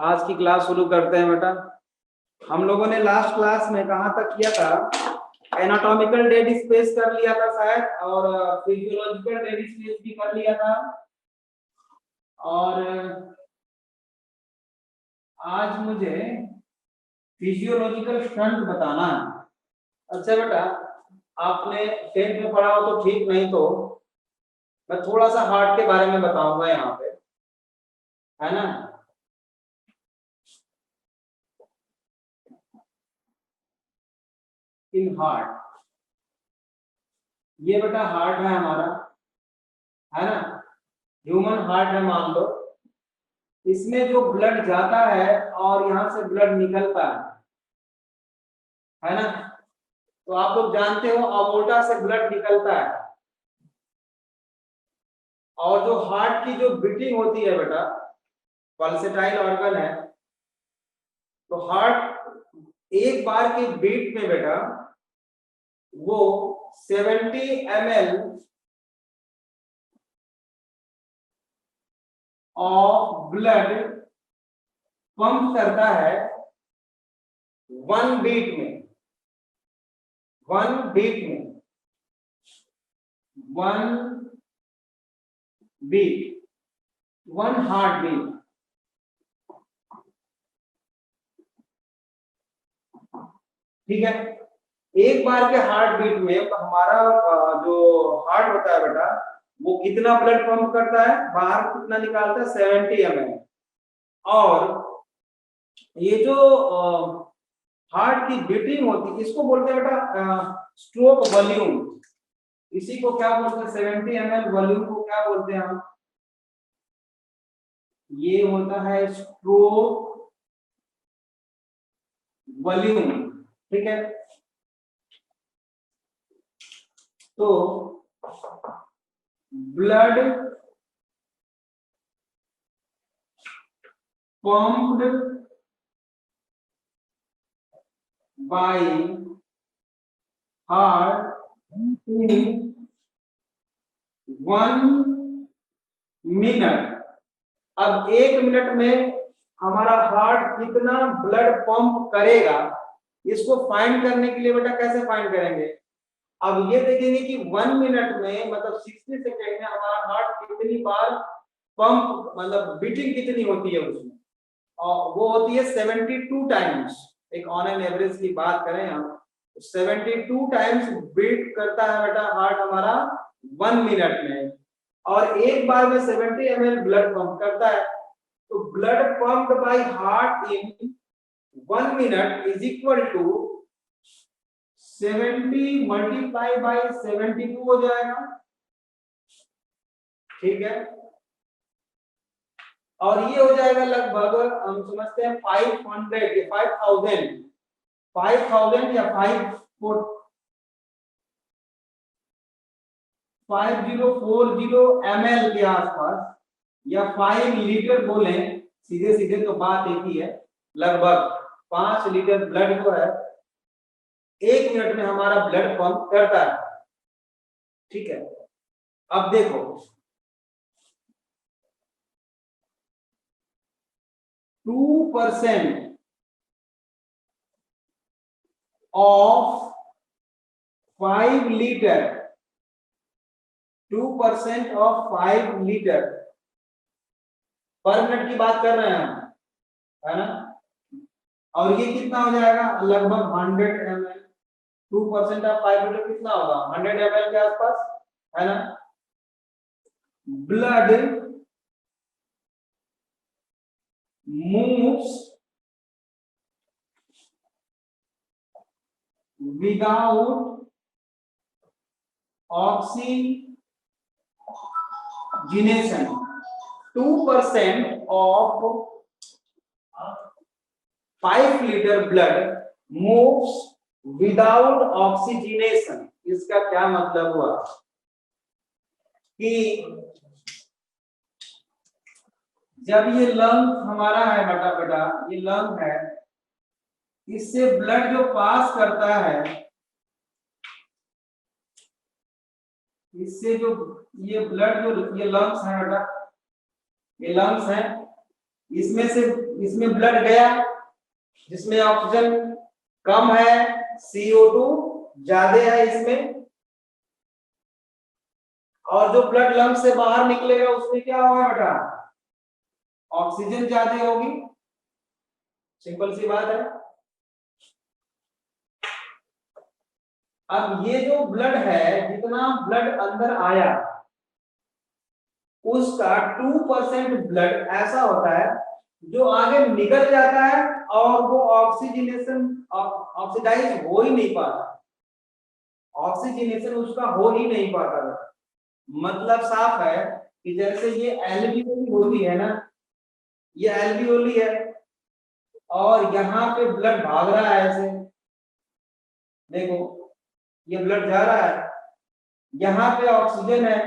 आज की क्लास शुरू करते हैं बेटा। हम लोगों ने लास्ट क्लास में कहाँ तक किया था? एनाटॉमिकल डेड स्पेस कर लिया था शायद, और फिजियोलॉजिकल डेड स्पेस भी कर लिया था। और आज मुझे फिजियोलॉजिकल स्टंट बताना है। अच्छा बेटा, आपने 10th में पढ़ा हो तो ठीक, नहीं तो मैं थोड़ा सा हार्ट के बारे में बताऊंगा यहाँ पे, है ना। इन हार्ट, ये बेटा हार्ट है हमारा, है ना। ह्यूमन हार्ट है मान लो। इसमें जो ब्लड जाता है और यहाँ से ब्लड निकलता है ना। तो आप लोग जानते हो अबोर्टा से ब्लड निकलता है। और जो हार्ट की जो बीटिंग होती है बेटा, पल्सेटाइल ऑर्गन है। तो हार्ट एक बार की बीट में बेटा वो 70 ml ऑफ ब्लड पंप करता है 1 बीट में। 1 बीट में 1 बीट 1 हार्ट बीट। ठीक है। एक बार के हार्ट बीट में हमारा जो हार्ट होता है बेटा, वो कितना ब्लड पंप करता है, बाहर कितना निकालता है, 70 ml। और ये जो हार्ट की बीटिंग होती है, इसको बोलते हैं बेटा स्ट्रोक वॉल्यूम। इसी को क्या बोलते हैं, 70 ml वॉल्यूम को क्या बोलते हैं हम? ये होता है स्ट्रोक वॉल्यूम। ठीक है। तो blood pumped by heart in 1 minute। अब 1 मिनट में हमारा हार्ट कितना ब्लड पंप करेगा, इसको फाइंड करने के लिए बेटा कैसे फाइंड करेंगे? अब ये देखेंगे कि 1 मिनट में मतलब 60 सेकेंड में हमारा हार्ट कितनी बार पंप, मतलब बीटिंग कितनी होती है उसमें, और वो होती है 72 टाइम्स। एक ऑन एन एवरेज की बात करें हम, 72 टाइम्स बीट करता है बेटा हार्ट हमारा 1 मिनट में। और एक बार में 70 ml ब्लड पंप करता है। तो blood pumped by heart in 1 minute is equal to 70 multiply by 72 हो जाएगा। ठीक है। और ये हो जाएगा लगभग, हम समझते हैं 500 या 5000 या 5040 ml के आसपास, या 5 लीटर बोले, सीधे सीधे तो बात एक ही है। लगभग 5 लीटर ब्लड जो है 1 मिनट में हमारा ब्लड पंप करता है। ठीक है। अब देखो, two percent of 5 litre 2% of 5 litre पर मिनट की बात कर रहे हैं हम, है ना। और ये कितना हो जाएगा, लगभग 100 ml। 2% ऑफ 5 लीटर कितना होगा, 100 ml के आसपास, है ना। Blood moves without oxygenation. 2% of 5 litre blood moves without oxygenation. इसका क्या मतलब हुआ कि जब ये लंग हमारा है बेटा, ये लंग है, इससे ब्लड जो पास करता है, इससे जो ये ब्लड जो, ये लंग्स है बेटा, ये लंग्स है, इसमें से इसमें ब्लड गया जिसमें ऑक्सीजन कम है, CO2 ज्यादा है इसमें, और जो ब्लड लंग से बाहर निकलेगा उसमें क्या होगा बेटा, ऑक्सीजन ज्यादा होगी। सिंपल सी बात है। अब ये जो ब्लड है, जितना ब्लड अंदर आया उसका 2% ब्लड ऐसा होता है जो आगे निकल जाता है और वो ऑक्सीजनेशन ऑक्सीडाइज हो ही नहीं पाता, ऑक्सीजनेशन उसका हो ही नहीं पाता। मतलब साफ है कि जैसे ये एल्वियोली होती है ना, ये एल्वियोली है और यहाँ पे ब्लड भाग रहा है ऐसे, देखो ये ब्लड जा रहा है, यहाँ पे ऑक्सीजन है,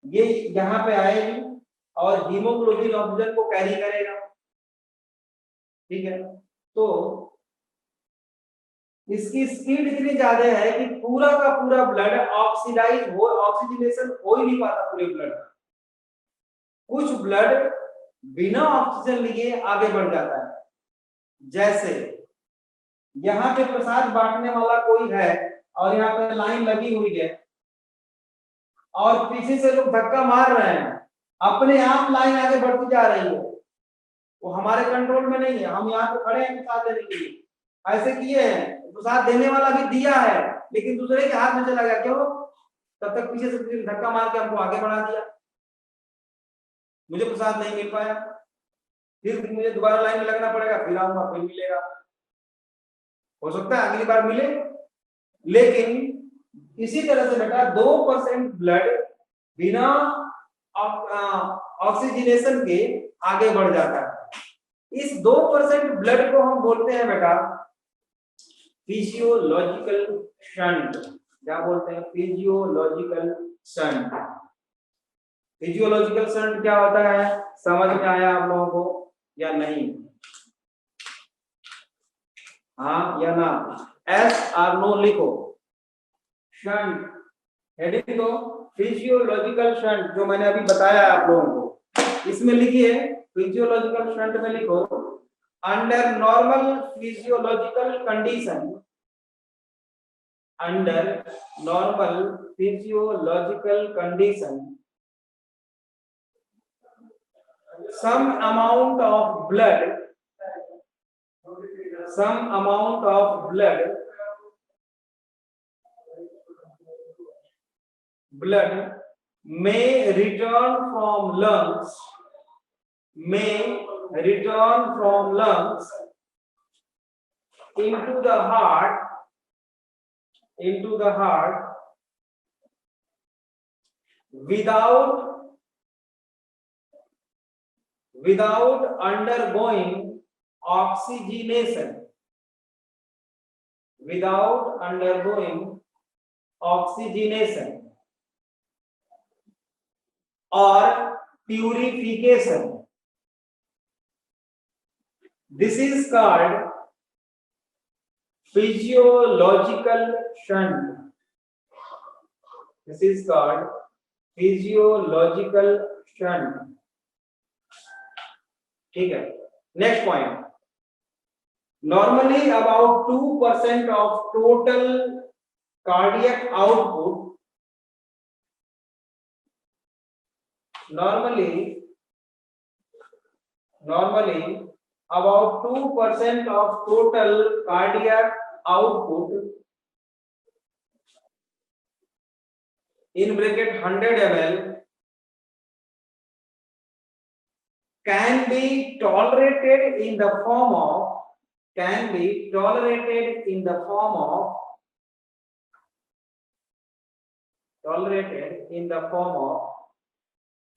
ये यहाँ पे आएगी और हीमोग्लोबिन ऑक्सीजन को कैरी करेगा, ठीक है। तो इसकी स्पीड इतनी ज्यादा है कि पूरा का पूरा ब्लड ऑक्सीडाइज हो, ऑक्सीजनेशन हो ही नहीं पाता पूरे ब्लड। कुछ ब्लड बिना ऑक्सीजन लिए आगे बढ़ जाता है, जैसे यहाँ पे प्रसाद बांटने वाला कोई है और यहाँ पे लाइन लगी हुई है और पीछे से लोग धक्का मार रहे हैं, अपने आप लाइन आगे बढ़ती जा रही है, वो हमारे कंट्रोल में नहीं है, हम यहाँ पे खड़े हैं प्रसाद देने के लिए, ऐसे किए हैं, प्रसाद देने वाला भी दिया है लेकिन दूसरे के हाथ में चला गया, क्यों? तब तक पीछे से धक्का मार के हमको आगे बढ़ा दिया, मुझे प्रसाद नहीं मिल पाया, फिर मुझे दोबारा लाइन में लगना पड़ेगा, फिर आऊंगा फिर मिलेगा, हो सकता है अगली बार मिले। लेकिन इसी तरह से बेटा 2% ब्लड बिना ऑक्सीजनेशन के आगे बढ़ जाता है। इस 2% ब्लड को हम बोलते हैं बेटा फिजियोलॉजिकल शंट। क्या बोलते हैं? Physiological shunt. फिजियोलॉजिकल शंट क्या होता है, समझ में आया आप लोगों को या नहीं? हाँ या ना? एस और नो लिखो। शंट हेडिंग दो, फिजियोलॉजिकल शंट जो मैंने अभी बताया आप लोगों को, इसमें लिखिए फिजियोलॉजिकल शंट में लिखो under normal physiological condition, under normal physiological condition some amount of blood may return from lungs into the heart without undergoing oxygenation, or purification. This is called physiological shunt. This is called physiological shunt. ठीक है। Next point, normally about 2% of total cardiac output, normally about 2% of total cardiac output in bracket 100 ml can be tolerated in the form of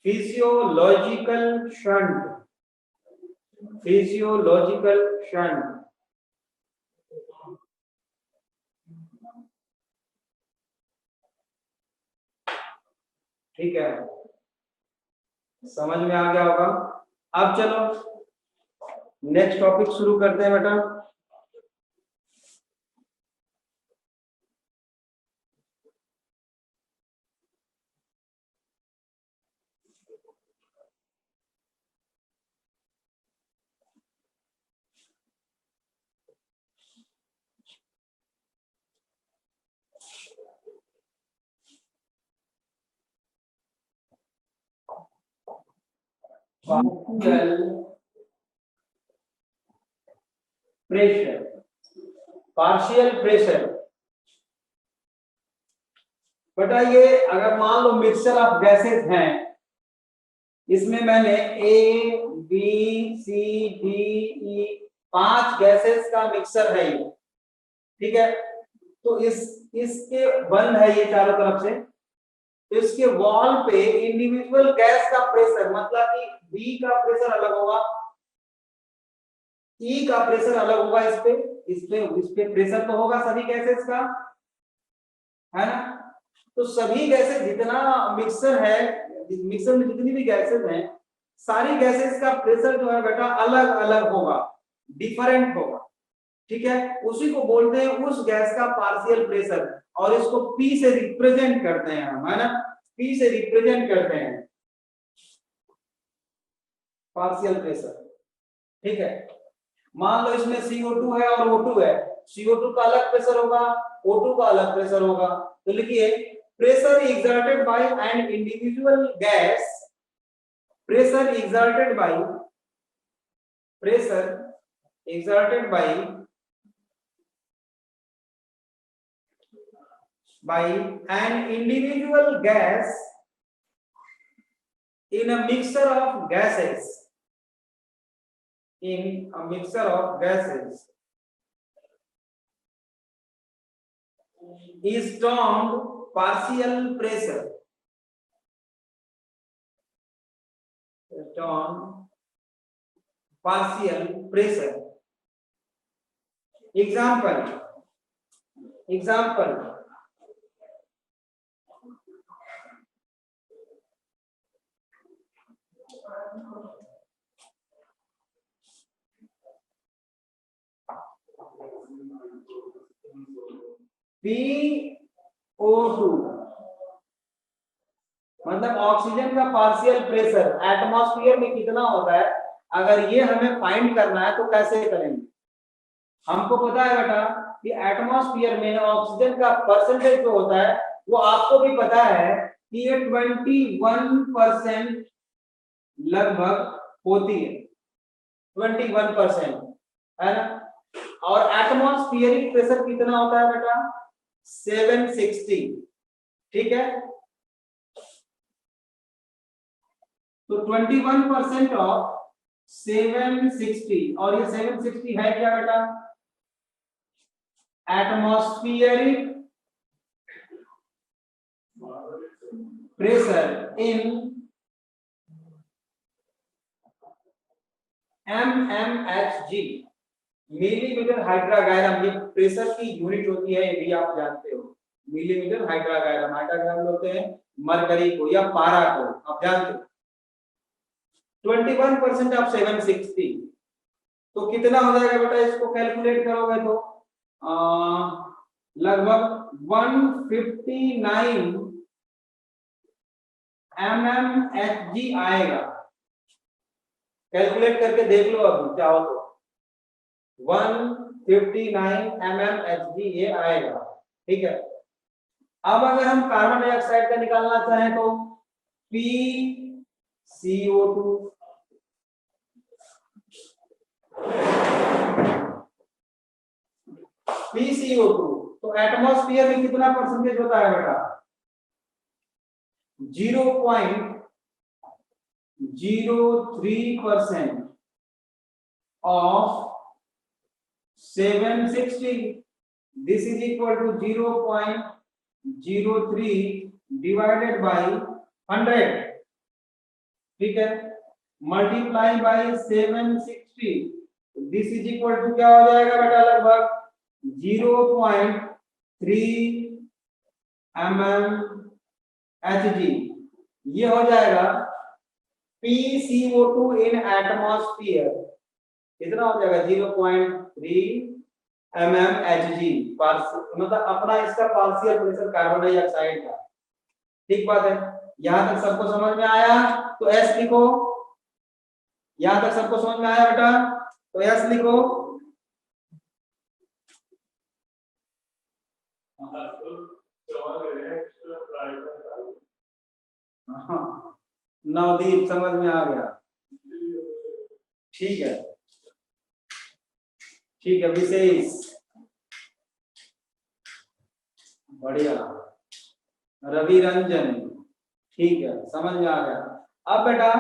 physiological shunt. ठीक है, समझ में आ गया होगा। अब चलो नेक्स्ट टॉपिक शुरू करते हैं बेटा। Partial pressure, partial pressure. बेटा ये अगर मान लो मिक्सचर ऑफ गैसेस हैं, इसमें मैंने A B C D E 5 gases का मिक्सर है ये, ठीक है। तो इसके बंद है ये चारों तरफ से, तो इसके वॉल पे इंडिविजुअल गैस का प्रेशर, मतलब कि बी का प्रेशर अलग होगा, ई का प्रेशर अलग होगा, इस पे प्रेशर तो होगा सभी गैसेस का, है ना। तो सभी गैसेस जितना मिक्सर है, मिक्सर में जितनी भी गैसेस हैं, सारी गैसेस का प्रेशर जो है बेटा अलग अलग होगा, डिफरेंट होगा, ठीक है। उसी को बोलते हैं उस गैस का पार्शियल प्रेशर, और इसको P से रिप्रेजेंट करते हैं हम, है ना, P से रिप्रेजेंट करते हैं पार्शियल प्रेशर, ठीक है। मान लो इसमें CO2 है और O2 है, CO2 का अलग प्रेशर होगा, O2 का अलग प्रेशर होगा। तो लिखिए pressure exerted by an individual gas, pressure exerted by an individual gas in a mixture of gases, is termed partial pressure, example PO2, मतलब ऑक्सीजन का पार्शियल प्रेशर एटमॉस्फेयर में कितना होता है, अगर ये हमें फाइंड करना है तो कैसे करेंगे। हमको पता है बेटा कि एटमॉस्फेयर में ऑक्सीजन का परसेंटेज जो होता है वो आपको भी पता है कि ये 21% लगभग होती है, 21%, है ना। और एटमॉस्फेरिक प्रेशर कितना होता है बेटा, 760, ठीक है। तो 21% ऑफ 760, और ये 760 है क्या बेटा, atmospheric pressure in mmHg, millimetre hydrargyrum. ये प्रेशर की यूनिट होती है, ये भी आप जानते हो, मिलीमीटर हाइड्रागैरम। हाइड्रागैरम बोलते हैं मरकरी को या पारा को, आप जानते हो। 21% ऑफ 760, तो कितना हो जाएगा बेटा, इसको कैलकुलेट करोगे तो लगभग 159 mmHg आएगा। कैलकुलेट करके देख लो अभी चाहो तो, 159 mmHg ये आएगा, ठीक है। अब अगर हम कार्बन डाइऑक्साइड का निकालना चाहें तो PCO2, तो एटमॉस्फेयर में कितना परसेंटेज होता है बेटा, 0.03% of 760, this is equal to 0.03 divided by 100, ठीक है, multiply by 760, this is equal to क्या हो जाएगा बेटा, लगभग 0.3 mmHg। ये हो जाएगा PCO2 इन एटमॉस्फेयर, कितना हो जाएगा 0.3 mmHg, मतलब अपना इसका पार्शियल प्रेशर कार्बन डाइऑक्साइड का, ठीक बात है। यहां तक सबको समझ में आया तो S लिखो, यहां तक सबको समझ में आया बेटा तो S लिखो। नवदीप समझ में आ गया। ठीक है, ठीक है, विशेष, बढ़िया, रवि रंजन, ठीक है, समझ में आ गया। अब बेटा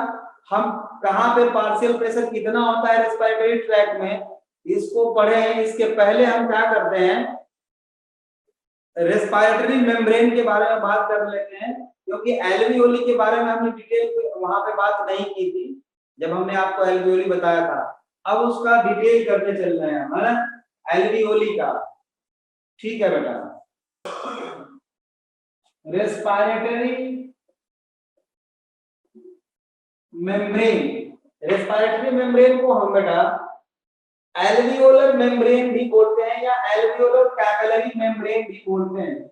हम कहाँ पे पार्शियल प्रेशर कितना होता है रेस्पिरेटरी ट्रैक में, इसको पढ़े हैं। इसके पहले हम क्या करते हैं, रेस्पिरेटरी मेम्ब्रेन के बारे में बात कर लेते हैं, क्योंकि एल्वियोली के बारे में हमने डिटेल वहां पे बात नहीं की थी जब हमने आपको एल्वियोली बताया था। अब उसका डिटेल करने चल रहे हैं, है ना, एल्वियोली का। ठीक है बेटा, रेस्पिरेटरी मेम्ब्रेन, रेस्पिरेटरी मेम्ब्रेन को हम बेटा एल्वियोलर मेम्ब्रेन भी बोलते हैं या एल्वियोलर कैपिलरी मेम्ब्रेन भी बोलते हैं।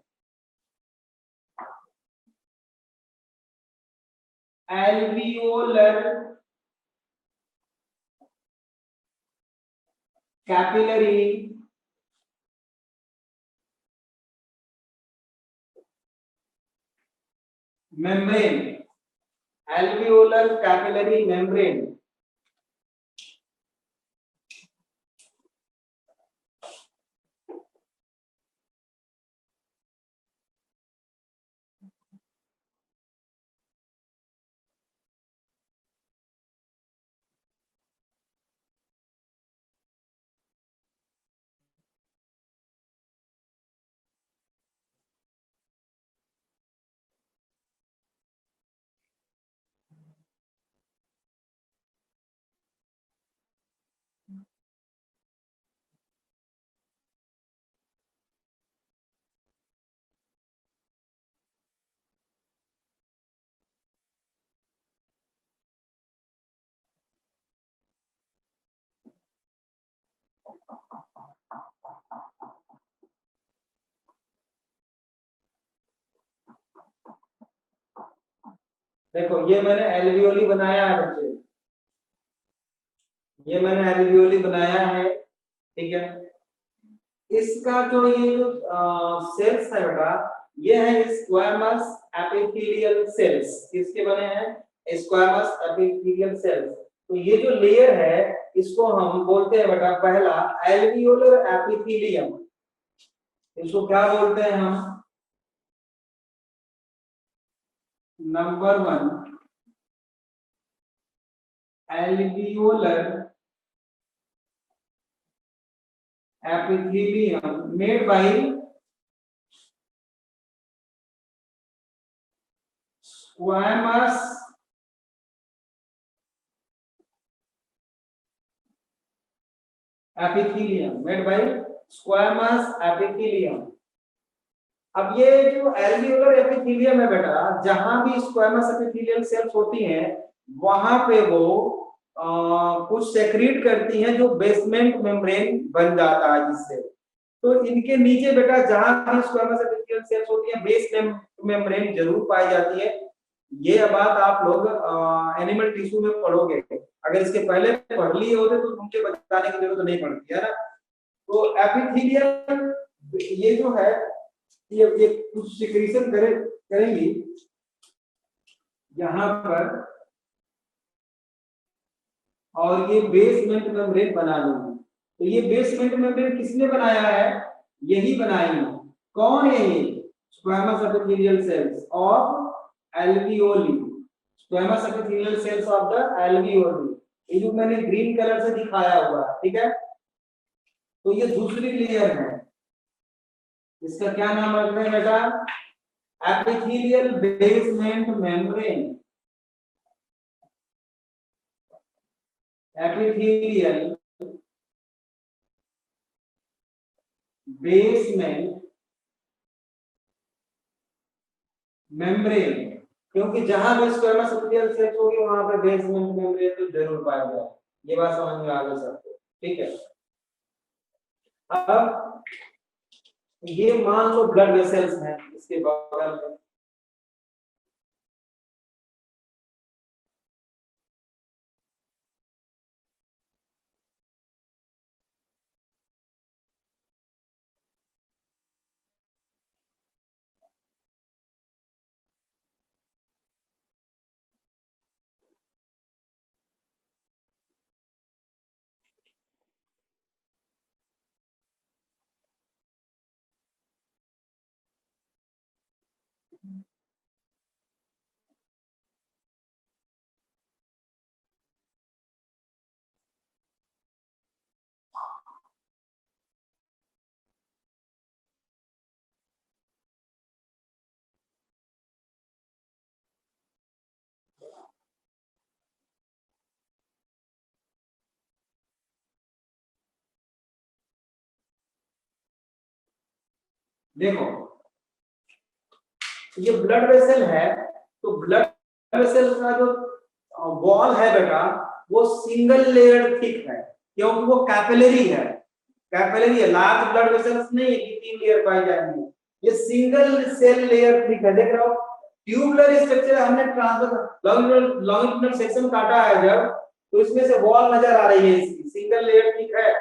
Alveolar capillary membrane, alveolar capillary membrane. देखो ये मैंने एल्वियोली बनाया है बच्चे, ये मैंने एल्वियोली बनाया है, ठीक है। इसका जो ये जो सेल्स है बेटा, ये है स्क्वैमस एपिथेलियल सेल्स। किसके बने हैं, स्क्वैमस एपिथेलियल सेल्स। तो ये जो लेयर है इसको हम बोलते हैं बेटा, पहला एल्वियोलर एपिथेलियम, इसको क्या बोलते हैं हम, number 1 alveolar epithelium made by squamous epithelium, made by squamous epithelium। अब ये जो एल्वियोलर एपिथेलियम है बेटा, जहां भी स्क्वैमस एपिथेलियल सेल्स होती हैं वहां पे वो कुछ सेक्रीट करती हैं जो बेसमेंट मेम्ब्रेन बन जाता है जिससे। तो इनके नीचे बेटा जहां भी स्क्वैमस एपिथेलियल सेल्स होती हैं बेस मेम्ब्रेन जरूर पाई जाती है। ये बात आप लोग एनिमल टिश्यू में पढ़ोगे, अगर इसके पहले पढ़ लिए होते तो मुझे बताने की जरूरत नहीं पड़ती है ना। तो एपिथेलियल ये जो है ये कुछ सिक्रीशन करेंगी यहाँ पर, और ये बेसमेंट मेम्ब्रेन बना लूंगी। तो ये बेसमेंट मेम्ब्रेन किसने बनाया है, यही बनाई है। कौन है ये, squamous epithelial cells of alveoli, squamous epithelial cells of the alveoli. ये जो मैंने ग्रीन कलर से दिखाया हुआ है, ठीक है। तो ये दूसरी लेयर है, इसका क्या नाम रखते हैं बेटा, epithelial basement membrane, epithelial basement membrane. क्योंकि जहां भी स्क्वैमस एपिथेलियल सेल्स होगी वहां पे बेसमेंट मेम्ब्रेन तो जरूर पाया जाएगा। ये बात समझ में आ गई सबको, ठीक है। अब ये मान लो ब्लड वेसल्स हैं इसके बगल में, देखो ये ब्लड वेसल है, तो ब्लड वेसल का जो वॉल है बेटा वो सिंगल लेयर थिक है, क्योंकि वो कैपिलरी है। कैपिलरी है, लार्ज ब्लड वेसल्स नहीं है कि 3 लेयर पाई जाएंगे, ये सिंगल सेल लेयर थिक है। देख रहे हो ट्यूबुलर स्ट्रक्चर, हमने ट्रांसवर्स लॉन्गिट्यूडनल सेक्शन काटा है जब, तो इसमें से वॉल नजर आ रही है, इसकी सिंगल लेयर थिक है,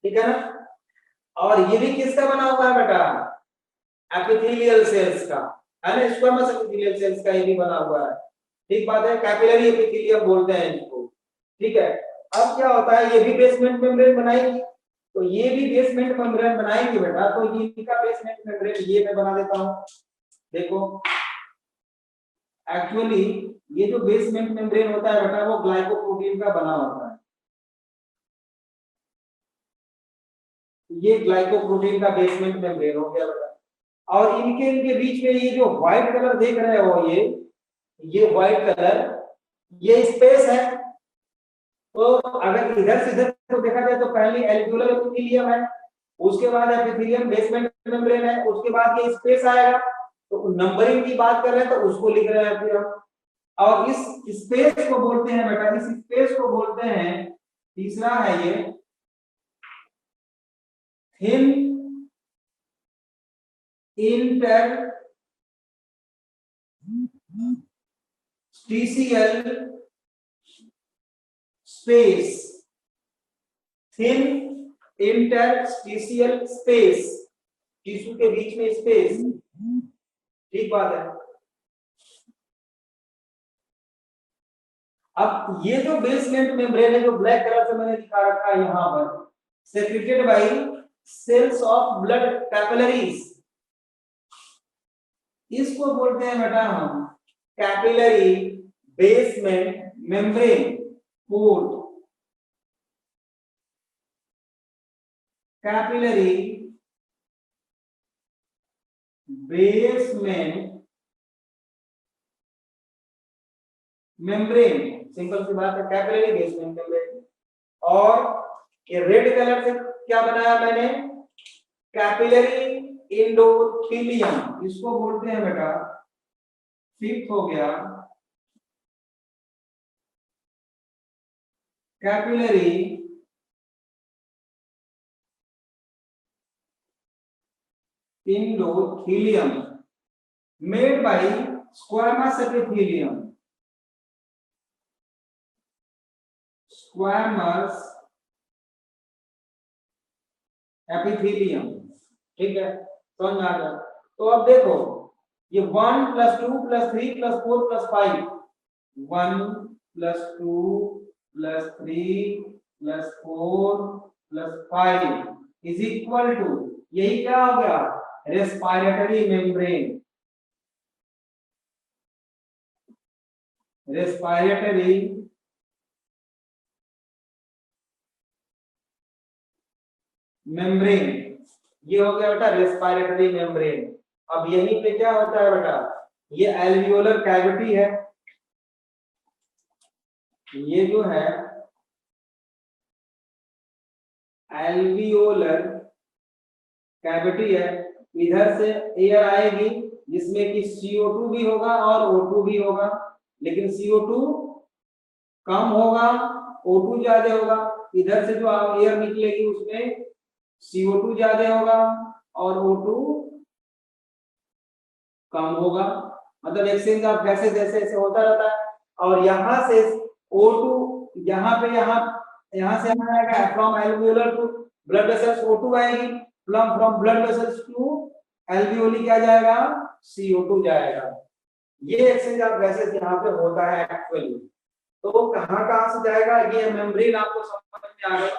ठीक है ना। और ये भी किसका बना हुआ है बेटा, एपिथेलियल सेल्स का, है ना, स्क्वामस एपिथेलियल सेल्स का ये भी बना हुआ है, ठीक बात है, कैपिलरी एपिथेलियम बोलते हैं इसको, ठीक है। अब क्या होता है, ये भी बेसमेंट मेम्ब्रेन बनाएगी, तो ये भी बेसमेंट मेम्ब्रेन बनाएगी बेटा, तो ये इनका बेसमेंट मेम्ब्रेन ये मैं बना देता हूं। देखो एक्चुअली ये जो बेसमेंट मेम्ब्रेन होता है बेटा वो ग्लाइकोप्रोटीन का बना होता है, ये ग्लाइकोप्रोटीन का बेसमेंट मेम्ब्रेन हो गया बेटा। और इनके बीच में ये जो व्हाइट कलर देख रहे हो, ये व्हाइट कलर ये स्पेस है। तो अगर इधर से इधर को देखा जाए तो पहले एल्वियोलर एपिथेलियम है, उसके बाद एपिथेलियम बेसमेंट मेम्ब्रेन है, उसके बाद ये स्पेस आएगा। तो नंबरिंग की बात कर रहे हैं तो उसको लिख रहे हैं फिर हम। और इस स्पेस को बोलते हैं बेटा, इस स्पेस को बोलते हैं, तीसरा है ये thin interstitial space, thin interstitial space, tissue के बीच में स्पेस, ठीक बात है। अब ये जो बेसमेंट मेम्ब्रेन है जो ब्लैक कलर से मैंने दिखा रखा है यहां पर, secreted by cells of blood capillaries, इसको बोलते हैं बेटा हम capillary basement membrane coat, capillary basement membrane, simple सी बात है, कैपिलरी बेसमेंट मेम्ब्रेन। और ये रेड कलर से क्या बनाया मैंने, कैपिलरी इंडोथेलियम, इसको बोलते हैं बेटा, फिफ्थ हो गया capillary endothelium made by squamous epithelium, squamous epithelium, ठीक है, समझ में आ गया। तो अब देखो ये 1 + 2 + 3 + 4 + 5, 1 + 2 + 3 + 4 + 5 इज इक्वल टू, यही क्या हो गया, रेस्पिरेटरी मेम्ब्रेन, रेस्पिरेटरी मेम्ब्रेन, ये हो गया बेटा रेस्पिरेटरी मेम्ब्रेन। अब यहीं पे क्या होता है बेटा, ये एल्वियोलर कैविटी है, ये जो है एल्वियोलर कैविटी है, इधर से एयर आएगी जिसमें कि CO2 भी होगा और O2 भी होगा, लेकिन CO2 कम होगा, O2 ज्यादा होगा। इधर से जो एयर निकलेगी उसमें CO2 ज्यादा होगा और O2 कम होगा, मतलब एक्सचेंज ऑफ गैसेस जैसे ऐसे होता रहता है। और यहाँ से O2 यहाँ पे यहाँ से आएगा, from alveolar to blood vessels O2 आएगी, from blood vessels to alveoli क्या जाएगा, CO2 जाएगा। ये एक्सचेंज ऑफ गैसेस यहाँ पे होता है एक्चुअली। तो कहाँ से जाएगा, ये मेम्ब्रेन आपको समझ में आ गया,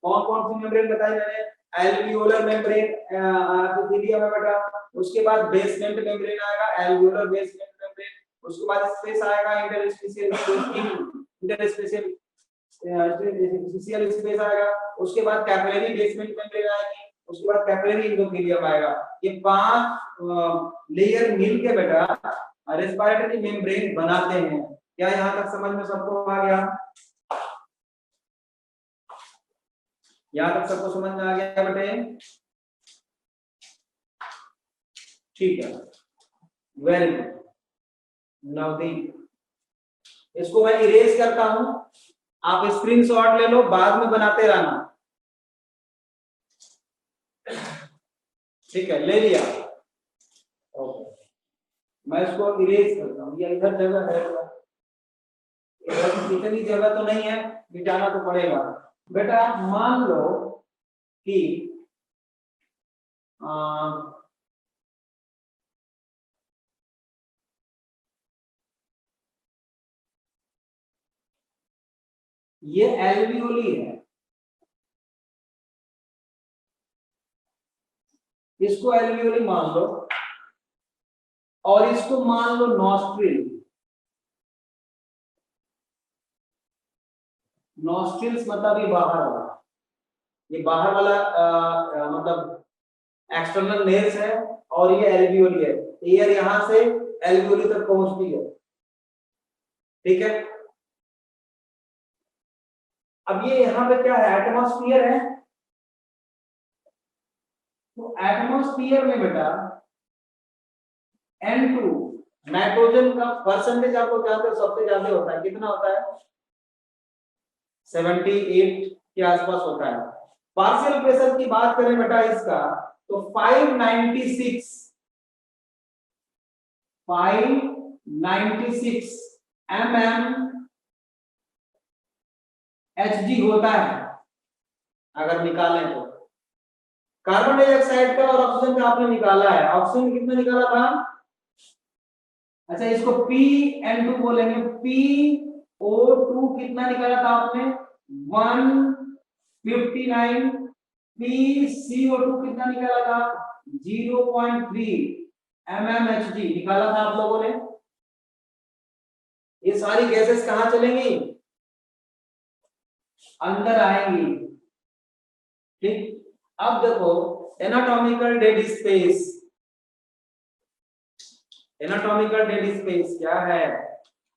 कौन कौन सी मेम्ब्रेन बताई मैंने, एल्वियोलर मेम्ब्रेन दे दिया है बेटा, उसके बाद बेसमेंट मेम्ब्रेन आएगा, एल्वियोलर बेसमेंट मेम्ब्रेन, उसके बाद स्पेस आएगा इंटरस्पेशियल स्पेस आएगा, उसके बाद कैपिलरी बेसमेंट मेम्ब्रेन आएगी, उसके बाद कैपिलरी एंडोथेलियम आएगा। ये 5 लेयर मिलके बेटा रेस्पिरेटरी मेम्ब्रेन बनाते हैं। क्या यहाँ तक समझ में सबको आ गया? यहाँ तक सबको समझ में आ गया बेटे? ठीक है, वेरी गुड। नवदीप, इसको मैं इरेज करता हूं, आप स्क्रीनशॉट ले लो, बाद में बनाते रहना। ठीक है, ले लिया। ओके, मैं इसको इरेज करता हूँ। ये इधर जगह है, इतनी जगह तो नहीं है, मिटाना तो पड़ेगा बेटा। मान लो कि ये एल्वियोली है, इसको एल्वियोली मान लो, और इसको मान लो नॉस्ट्रिल। नॉस्ट्रिल्स मतलब ये बाहर वाला, ये बाहर वाला मतलब एक्सटर्नल नेल्स है, और ये एल्वियोली है। एयर यहां से एल्वियोली तक पहुंचती है। ठीक है, अब ये यहाँ पे क्या है, एटमॉस्फेयर है। तो एटमॉस्फेयर में बेटा N2 नाइट्रोजन का परसेंटेज आपको जानते हो सबसे ज्यादा होता है, कितना होता है? 78 के आसपास होता है। पार्शियल प्रेशर की बात करें बेटा इसका, तो 596 mmHg होता है अगर निकालें तो। कार्बन डाइऑक्साइड का और ऑक्सीजन का आपने निकाला है, ऑक्सीजन कितना निकाला था? अच्छा, इसको PN2 बोलेंगे। PO2 कितना निकाला था आपने? 159। PCO2 कितना निकाला था? 0.3 mmHg निकाला था आप लोगों ने। ये सारी गैसेस कहां चलेंगी? अंदर आएंगी। ठीक, अब देखो anatomical dead space. Anatomical dead space क्या है?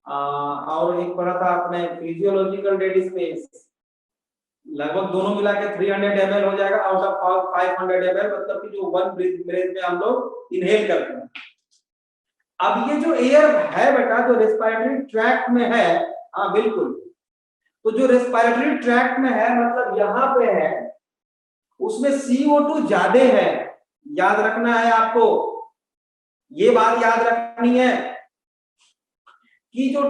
और एक पढ़ा था आपने फिजियोलॉजिकल डेड स्पेस, लगभग दोनों मिला के 300 ml हो जाएगा आउट ऑफ 500 ml, मतलब कि जो 1 ब्रेथ में हम लोग इनहेल करते हैं। अब ये जो एयर है बेटा, जो रेस्पिरेटरी ट्रैक्ट में है, हाँ बिल्कुल, तो जो रेस्पिरेटरी ट्रैक्ट में है मतलब यहाँ पे है, उसमें CO2 ज्यादा है। याद रखना है आपको, ये बात याद रखनी है कि जो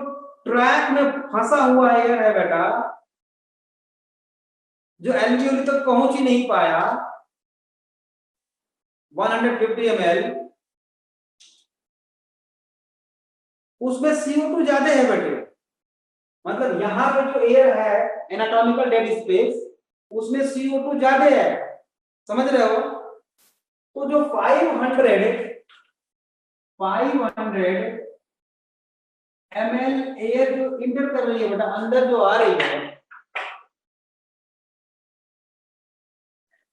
ट्रैक में फंसा हुआ एयर है बेटा, जो एल्वियोली तक पहुंच ही नहीं पाया, 150 ml, उसमें CO2 ज्यादा है बेटे। मतलब यहां पे जो एयर है एनाटॉमिकल डेड स्पेस, उसमें CO2 ज्यादा है, समझ रहे हो? तो जो 500 ml एयर जो इंटर कर रही है बेटा, अंदर जो आ रही है,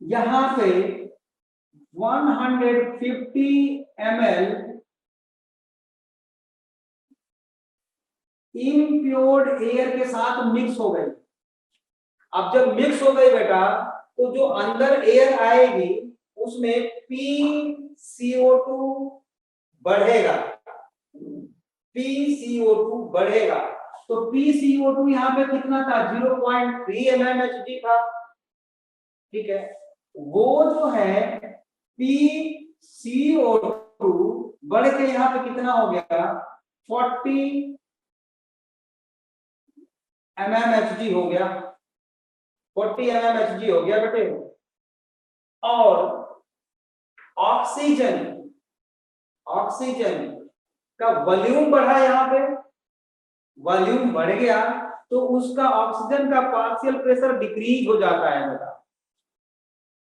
यहां पे 150 ml इम्प्योर्ड एयर के साथ मिक्स हो गई। अब जब मिक्स हो गई बेटा, तो जो अंदर एयर आएगी उसमें PCO2 बढ़ेगा। PCO2 बढ़ेगा, तो PCO2 यहाँ पे कितना था? 0.3 mmHg था। ठीक है, वो जो है PCO2 बढ़ के यहाँ पे कितना हो गया? 40 mmHg हो गया। 40 mmHg हो गया बेटे। और ऑक्सीजन का वॉल्यूम बढ़ा, यहाँ पे वॉल्यूम बढ़ गया, तो उसका ऑक्सीजन का पार्शियल प्रेशर डिक्रीज हो जाता है बेटा।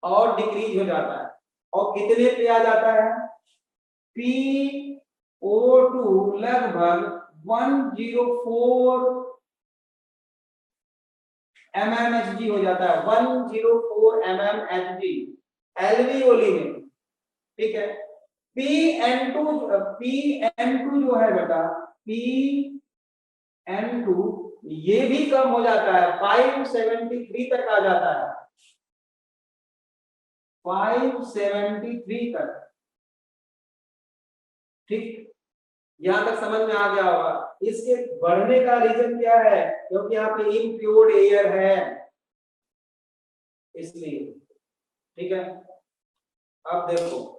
और डिक्रीज हो जाता है और कितने पे आ जाता है, PO2 लगभग 104 mmHg हो जाता है, 104 mmHg एल्वियोली में, ठीक है। Pn2 जो है बेटा, Pn2 ये भी कम हो जाता है, 573 तक आ जाता है, 573 तक, ठीक। यहां तक समझ में आ गया होगा। इसके बढ़ने का रीजन क्या है, क्योंकि यहाँ पे इम्प्योर्ड एयर है इसलिए, ठीक है। अब देखो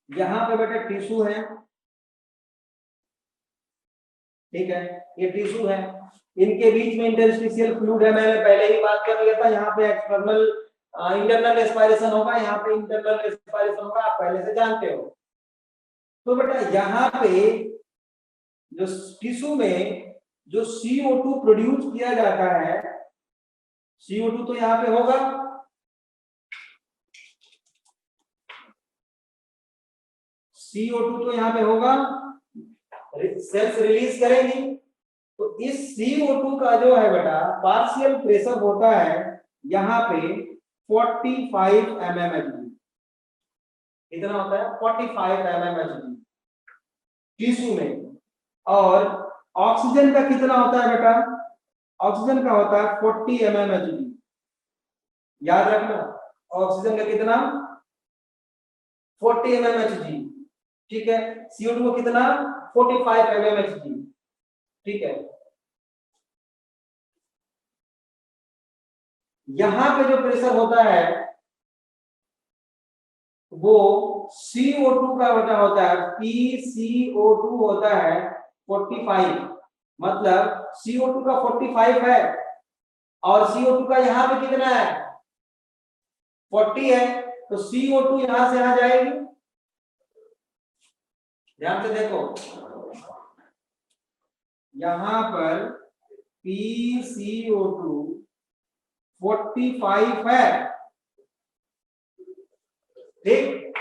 यहाँ पे बेटा टिश्यू है, ठीक है, ये टिश्यू है, इनके बीच में इंटरस्टिशियल फ्लूइड है, मैंने पहले ही बात कर लिया था। यहाँ पे एक्सटर्नल इंटरनल रेस्पिरेशन होगा, यहाँ पे इंटरनल रेस्पिरेशन होगा, आप पहले से जानते हो। तो बेटा यहाँ पे जो टिश्यू में जो CO2 प्रोड्यूस किया जाता है, CO2 तो यहाँ पे होगा, CO2 तो यहाँ पे होगा, सेल्स रिलीज करेंगी। तो इस CO2 का जो है बेटा पार्शियल प्रेशर होता है यहाँ पे 45 mmHg। कितना होता है, 45 mmHg टिश्यू में। और ऑक्सीजन का कितना होता है बेटा, ऑक्सीजन का होता है 40 mmHg, याद रखना, ऑक्सीजन का कितना, 40 mmHg, ठीक है। CO2 को कितना, 45 mmHg, ठीक है। यहां पे जो प्रेशर होता है वो CO2 का बेटा होता है, PCO2 होता है 45, मतलब CO2 का 45 है और CO2 का यहाँ पे कितना है, 40 है, तो CO2 यहां से आ जाएगी। ध्यान से देखो, यहां पर PCO2 45 है, ठीक,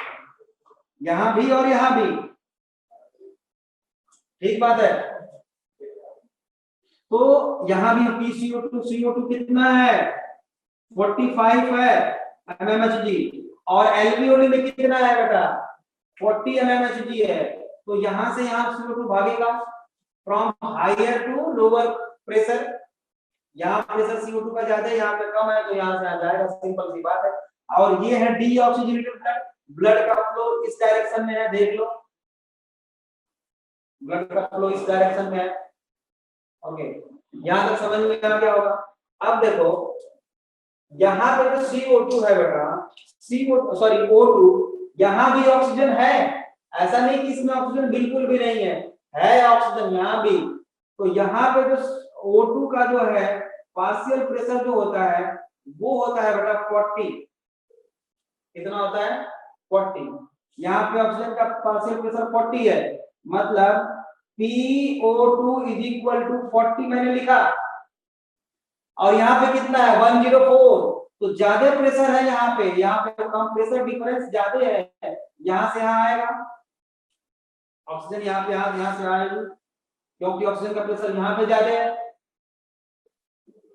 यहां भी और यहां भी, ठीक बात है। तो यहां भी PCO2 CO2 कितना है, 45 है mmHg, और एल्वियोली में कितना है बेटा, 40 mmHg है। तो यहां से यहां CO2 भागेगा from higher to lower pressure, यहाँ प्रेशर CO2 का ज्यादा है, यहाँ पे कम है, तो यहाँ से आ जाएगा, सिंपल सी बात है। और ये है डीऑक्सीजनेटेड ब्लड, ब्लड का फ्लो इस डायरेक्शन में है, देख लो, ब्लड का फ्लो इस डायरेक्शन में है, ओके, यहाँ तक समझ में आ गया होगा। अब देखो यहाँ पे जो CO2 है बेटा, O2, यहाँ भी ऑक्सीजन है, ऐसा नहीं कि इसमें ऑक्सीजन बिल्कुल भी नहीं है ऑक्सीजन यहाँ भी। तो यहाँ पे जो O2 का जो है पार्शियल प्रेशर जो होता है वो होता है बेटा 40, कितना होता है, 40। यहाँ पे ऑक्सीजन का पार्शियल प्रेशर 40 है, मतलब PO2 इज इक्वल टू 40 मैंने लिखा, और यहाँ पे कितना है 104, तो ज्यादा प्रेशर है यहाँ पे कम प्रेशर डिफरेंस ज्यादा है, यहाँ से यहाँ आएगा ऑक्सीजन, यहाँ पे यहाँ से आएगी, क्योंकि ऑक्सीजन का प्रेशर यहाँ पे ज्यादा है,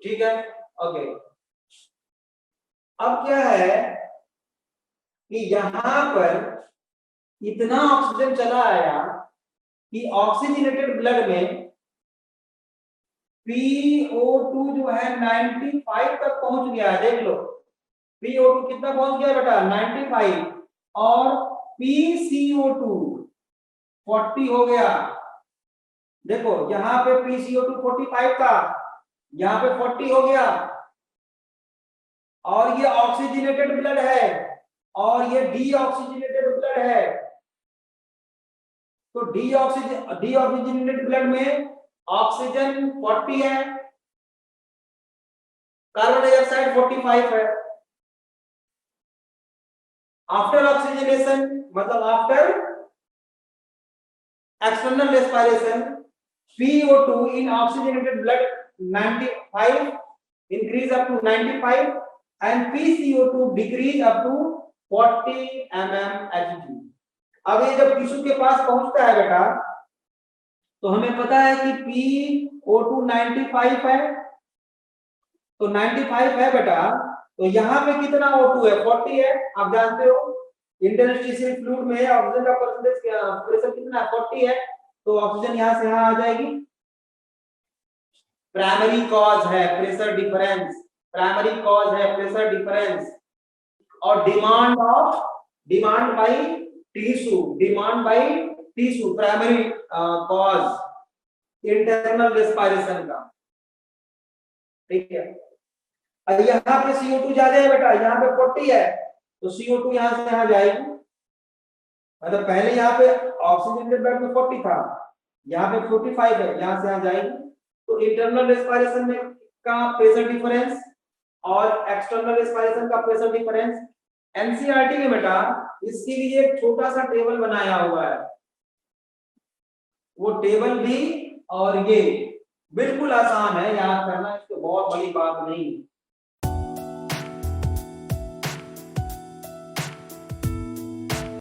ठीक है, ओके। अब क्या है कि यहाँ पर इतना ऑक्सीजन चला आया कि ऑक्सीजनेटेड ब्लड में PO2 जो है 95 तक पहुंच गया है, देख लो PO2 कितना पहुंच गया बेटा 95, और PCO2 40 हो गया। देखो यहाँ पे PCO2 45 था, यहाँ पे 40 हो गया, और ये ऑक्सीजनेटेड ब्लड है और ये डीऑक्सीजनेटेड ब्लड है। तो डीऑक्सीजनेटेड ब्लड में ऑक्सीजन 40 है, कार्बन डाइऑक्साइड 45 है। आफ्टर ऑक्सीजनेशन मतलब after external respiration, PO2 in oxygenated blood 95 increase up to 95 and PCO2 decrease up to 40 mmHg। अब ये जब टिश्यू के पास पहुंचता है बेटा, तो हमें पता है कि PO2 95 है, तो 95 है बेटा, तो यहाँ पे कितना O2 है? 40 है। आप जानते हो इंटरस्टिशियल फ्लूइड में ऑक्सीजन का परसेंटेज प्रेशर कितना है? 40 है। तो ऑक्सीजन यहाँ से यहाँ आ जाएगी। प्राइमरी कॉज है प्रेशर डिफरेंस, प्राइमरी कॉज है प्रेशर डिफरेंस, और demand by tissue, primary cause internal respiration का। ठीक है, और यहाँ पे CO2 ज्यादा है बेटा, यहाँ पे 40 है, तो CO2 यहाँ से यहाँ जाएगी। मतलब पहले यहाँ पे ऑक्सीजन ब्लड में 40 था, यहाँ पे 45 है, यहाँ से यहाँ जाएगी। तो इंटरनल रेस्पिरेशन में का प्रेशर डिफरेंस और एक्सटर्नल रेस्पिरेशन का प्रेशर डिफरेंस एनसीईआरटी में बेटा इसके लिए एक छोटा सा टेबल बनाया हुआ है, वो टेबल भी और ये बिल्कुल आसान है याद करना, इसको बहुत बड़ी बात नहीं।